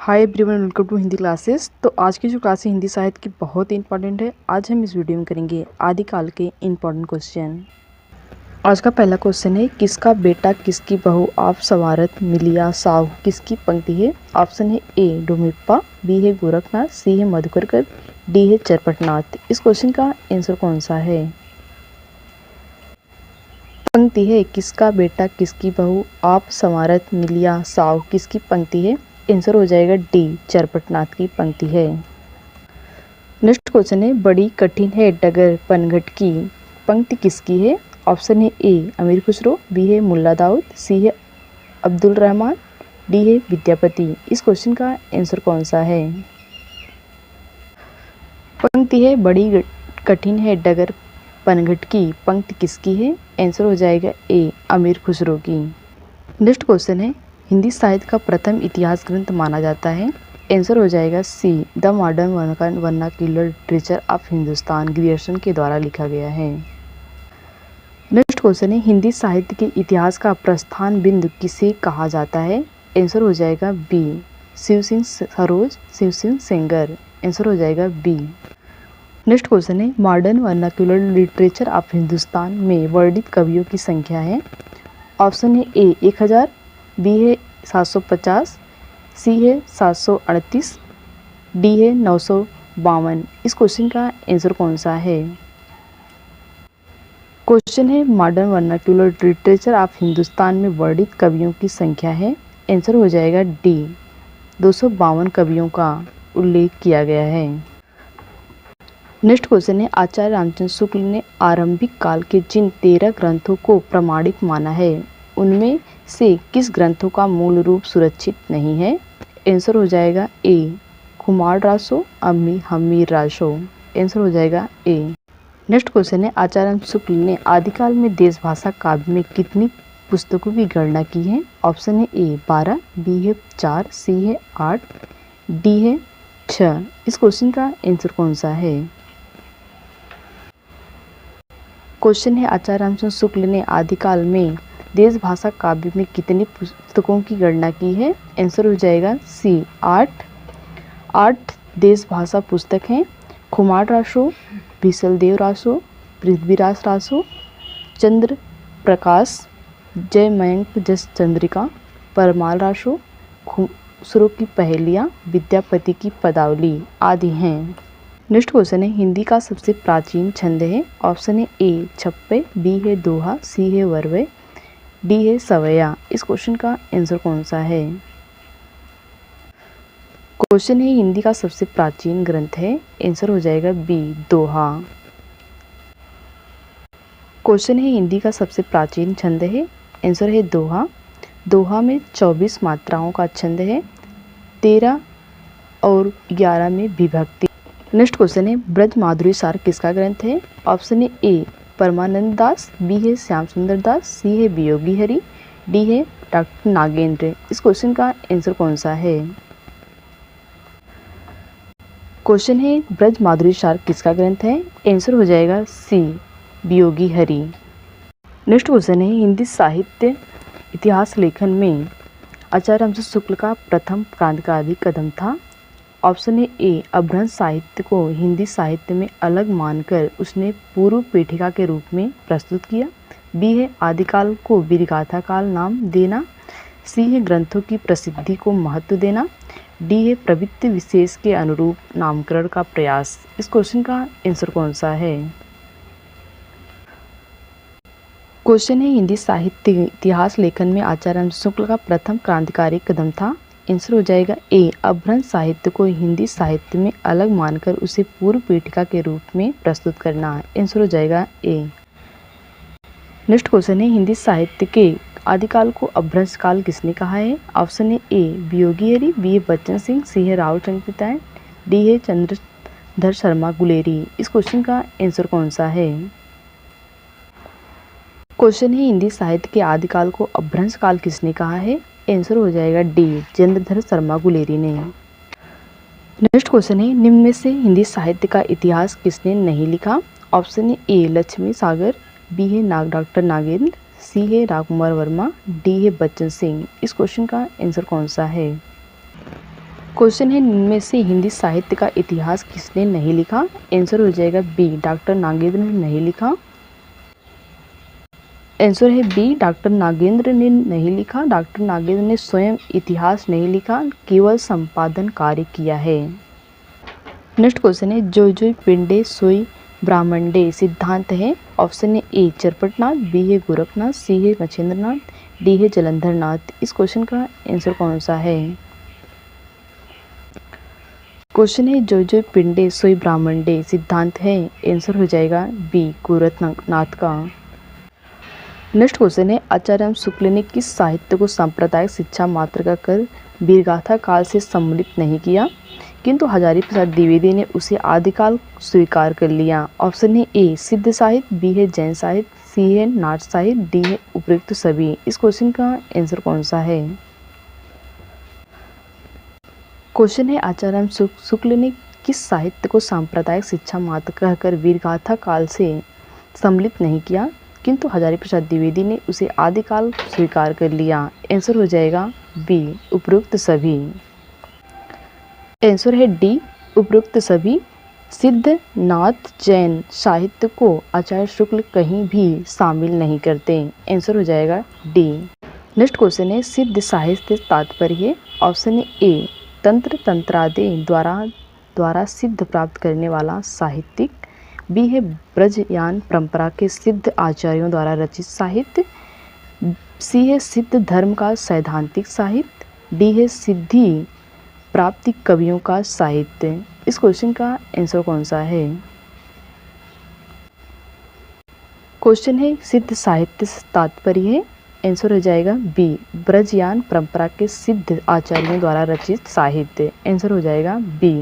Hi everyone, welcome to Hindi classes. तो आज की जो क्लास है हिंदी साहित्य की बहुत ही इंपॉर्टेंट है। आज हम इस वीडियो में करेंगे आदिकाल के इंपॉर्टेंट क्वेश्चन। आज का पहला क्वेश्चन है, किसका बेटा किसकी बहू आप सवारत मिलिया साहू किसकी पंक्ति है। ऑप्शन है ए डोमिप्पा, बी है गोरखनाथ, सी है मधुकर कवि, डी है चरपटनाथ। इस क्वेश्चन का आंसर कौन सा है। पंक्ति है, किसका बेटा किसकी बहू आप संवारत मिलिया साव किसकी पंक्ति है। आंसर हो जाएगा डी चरपटनाथ की पंक्ति है। नेक्स्ट क्वेश्चन है, बड़ी कठिन है डगर पनघट की पंक्ति किसकी है। ऑप्शन है ए अमीर खुसरो, बी है मुल्ला दाऊद, सी है अब्दुल रहमान, डी है विद्यापति। इस क्वेश्चन का आंसर कौन सा है। पंक्ति है, बड़ी कठिन है डगर पनघट की पंक्ति किसकी है। आंसर हो जाएगा ए अमीर खुसरो की। नेक्स्ट क्वेश्चन है, हिंदी साहित्य का प्रथम इतिहास ग्रंथ माना जाता है। आंसर हो जाएगा see the modern vernacular literature of Hindustan, Grierson के द्वारा लिखा गया है। नेक्स्ट क्वेश्चन है, हिंदी साहित्य के इतिहास का प्रस्थान बिंदु किसे कहा जाता है। आंसर हो जाएगा बी शिव सिंह सरोज, शिव सिंह सेंगर। आंसर हो जाएगा बी। नेक्स्ट क्वेश्चन है, modern vernacular literature of Hindustan में वर्णित कवियों की संख्या है। ऑप्शन है ए 1000, बी है 750, सी है 738, डी है 952। इस क्वेश्चन का आंसर कौन सा है। क्वेश्चन है, modern vernacular literature of Hindustan में वर्णित कवियों की संख्या है। आंसर हो जाएगा डी 252 कवियों का उल्लेख किया गया है। नेक्स्ट क्वेश्चन है, आचार्य रामचंद्र शुक्ल ने आरंभिक काल के जिन 13 ग्रंथों को प्रामाणिक माना है उनमें से किस ग्रंथों का मूल रूप सुरक्षित नहीं है। आंसर हो जाएगा ए कुमार रासो, अम्मी हमीर रासो। आंसर हो जाएगा ए। नेक्स्ट क्वेश्चन है, आचार्य रामचंद्र शुक्ल ने आदिकाल में देश भाषा काव्य में कितनी पुस्तकों की गणना की है। ऑप्शन है ए 12, बी है 4, सी है 8, डी है 6। इस क्वेश्चन का आंसर कौन सा है। क्वेश्चन है, आचार्य रामचंद्र शुक्ल ने आदिकाल में देश भाषा काव्य में कितनी पुस्तकों की गणना की है। आंसर हो जाएगा सी 8 देश भाषा पुस्तक हैं। कुमार रासो, भीषलदेव रासो, पृथ्वीराज रासो, चंद्र प्रकाश, जय मयंक जस चंद्रिका, परमाल रासो, खुसरो की पहेलियाँ, विद्यापति की पदावली आदि हैं। नेक्स्ट क्वेश्चन है, हिंदी का सबसे प्राचीन छंद है। ऑप्शन है ए छप्पे, बी है दोहा, सी है वरवे, डी है सवैया। इस क्वेश्चन का आंसर कौन सा है। क्वेश्चन है, हिंदी का सबसे प्राचीन ग्रंथ है। आंसर हो जाएगा बी दोहा। क्वेश्चन है, हिंदी का सबसे प्राचीन छंद है। आंसर है दोहा। दोहा में 24 मात्राओं का छंद है, 13 और 11 में विभक्ति। नेक्स्ट क्वेश्चन है, ब्रज माधुरी सार किसका ग्रंथ है। ऑप्शन है ए परमानंद दास, बी है श्याम सुंदर दास, सी है वियोगी हरि, डी है डॉक्टर नागेंद्र। इस क्वेश्चन का आंसर कौन सा है। क्वेश्चन है, ब्रज माधुरी सार किसका ग्रंथ है। आंसर हो जाएगा सी वियोगी हरि। नेक्स्ट क्वेश्चन है, हिंदी साहित्य इतिहास लेखन में आचार्य रामचंद्र शुक्ल का प्रथम क्रांतिकारी कदम था। ऑप्शन है ए अपभ्रंश साहित्य को हिंदी साहित्य में अलग मानकर उसने पूर्व पीठिका के रूप में प्रस्तुत किया, बी है आदिकाल को वीरगाथा काल नाम देना, सी है ग्रंथों की प्रसिद्धि को महत्व देना, डी है प्रवृत्ति विशेष के अनुरूप नामकरण का प्रयास। इस क्वेश्चन का आंसर कौन सा है। क्वेश्चन है, हिंदी साहित्य इतिहास लेखन में आचार्य रामचंद्र शुक्ल का प्रथम क्रांतिकारी कदम था। आंसर हो जाएगा ए अपभ्रंश साहित्य को हिंदी साहित्य में अलग मानकर उसे पूर्व पीठिका के रूप में प्रस्तुत करना। आंसर हो जाएगा ए। नेक्स्ट क्वेश्चन है, हिंदी साहित्य के आदिकाल को अपभ्रंश काल किसने कहा है। ऑप्शन है ए वियोगी हरि, बी है बच्चन सिंह, सी है राव चंद्रपितायन, डी है चंद्रधर शर्मा गुलेरी। इस क्वेश्चन का आंसर कौन सा है। क्वेश्चन है, हिंदी साहित्य के आदिकाल को अपभ्रंश काल किसने कहा है। आंसर हो जाएगा डी चंद्रधर शर्मा गुलेरी ने। नेक्स्ट क्वेश्चन है, निम्न में से हिंदी साहित्य का इतिहास किसने नहीं लिखा। ऑप्शन है ए लक्ष्मी सागर, बी है डॉक्टर नागेंद्र, सी है रामकुमार वर्मा, डी है बच्चन सिंह। इस क्वेश्चन का आंसर कौन सा है। क्वेश्चन है, इनमें से हिंदी साहित्य का इतिहास किसने नहीं लिखा? आंसर हो जाएगा बी, डॉक्टर नागेंद्र ने नहीं लिखा। आंसर है बी, डॉक्टर नागेंद्र ने नहीं लिखा। डॉक्टर नागेंद्र ने स्वयं इतिहास नहीं लिखा, केवल संपादन कार्य किया है। नेक्स्ट क्वेश्चन है, जोई जोई पिंडे सोई ब्राह्मणडे सिद्धांत है। ऑप्शन है ए चरपटनाथ, बी है गोरखनाथ, सी है मछेंद्रनाथ, डी है जलंधरनाथ। इस क्वेश्चन का आंसर कौन सा है? क्वेश्चन है, जोई जोई पिंडे सोई ब्राह्मणडे सिद्धांत है। आंसर हो जाएगा बी, गोरखनाथ का। नेक्स्ट क्वेश्चन है, आचार्य शुक्ल ने किस साहित्य को सांप्रदायिक शिक्षा मात्र का कर वीरगाथा काल से सम्मिलित नहीं किया, किंतु हजारी प्रसाद द्विवेदी ने उसे आदिकाल स्वीकार कर लिया? ऑप्शन है ए सिद्ध साहित्य, बी है जैन साहित्य, सी है नाट साहित्य, डी है उपयुक्त सभी। इस क्वेश्चन का आंसर कौन सा है? क्वेश्चन है, आचार्य शुक्ल ने किस साहित्य को सांप्रदायिक शिक्षा मात्र कहकर वीरगाथा काल से सम्मिलित नहीं किया, किंतु हजारी प्रसाद द्विवेदी ने उसे आदिकाल स्वीकार कर लिया? आंसर हो जाएगा बी, उपयुक्त सभी। आंसर है डी, उपयुक्त सभी। सिद्ध नाथ जैन साहित्य को आचार्य शुक्ल कहीं भी शामिल नहीं करते। आंसर हो जाएगा डी। नेक्स्ट क्वेश्चन है, सिद्ध साहित्य तात्पर्य है। ऑप्शन है ए तंत्र तंत्रादि द्वारा सिद्ध प्राप्त करने वाला साहित्यिक, बी है ब्रजयान परंपरा के सिद्ध आचार्यों द्वारा रचित साहित्य, सी है सिद्ध धर्म का सैद्धांतिक साहित्य, डी है सिद्धि प्राप्ति कवियों का साहित्य। इस क्वेश्चन का आंसर कौन सा है? क्वेश्चन है, सिद्ध साहित्य तात्पर्य है। आंसर हो जाएगा बी, ब्रजयान परंपरा के सिद्ध आचार्यों द्वारा रचित साहित्य। आंसर हो जाएगा बी।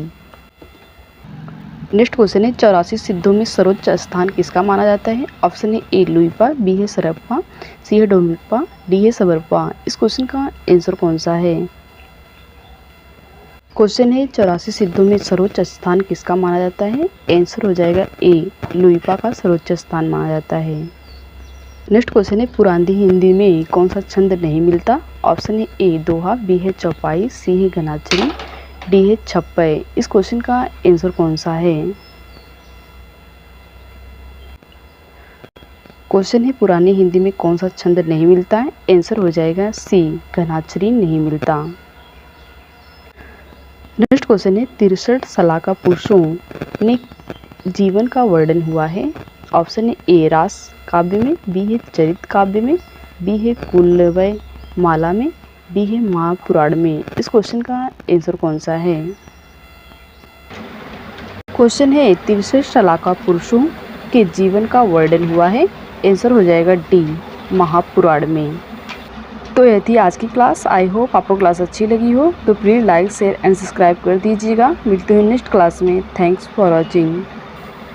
नेक्स्ट क्वेश्चन है, 84 सिद्धों में सर्वोच्च स्थान किसका माना जाता है? ऑप्शन है ए लुइपा, बी है सरप्पा, सी है डोमिनिकपा, डी है सबरपा। इस क्वेश्चन का आंसर कौन सा है? क्वेश्चन है, 84 सिद्धों में सर्वोच्च स्थान किसका माना जाता है? आंसर हो जाएगा ए लुइपा का सर्वोच्च स्थान माना जाता है। नेक्स्ट क्वेश्चन है, पुरानी हिंदी में कौन सा छंद नहीं मिलता? ऑप्शन है ए दोहा, बी है चौपाई, सी है घनाचरी, डी है छप्पय। इस क्वेश्चन का आंसर कौन सा है? क्वेश्चन है, पुरानी हिंदी में कौन सा छंद नहीं मिलता है? आंसर हो जाएगा सी, घनाचरी नहीं मिलता। नेक्स्ट क्वेश्चन है, 63 सलाका पुरुषों ने जीवन का वर्णन हुआ है। ऑप्शन है ए रास काव्य में, बी है चरित काव्य में, बी है कुलवय माला में, डी है महापुराण में। इस क्वेश्चन का आंसर कौन सा है? क्वेश्चन है, 63 सलाका पुरुषों के जीवन का वर्णन हुआ है। आंसर हो जाएगा डी, महापुराण में। तो यह थी आज की क्लास। आई होप आपको क्लास अच्छी लगी हो, तो please like share and subscribe कर दीजिएगा। मिलते हैं नेक्स्ट क्लास में। Thanks for watching.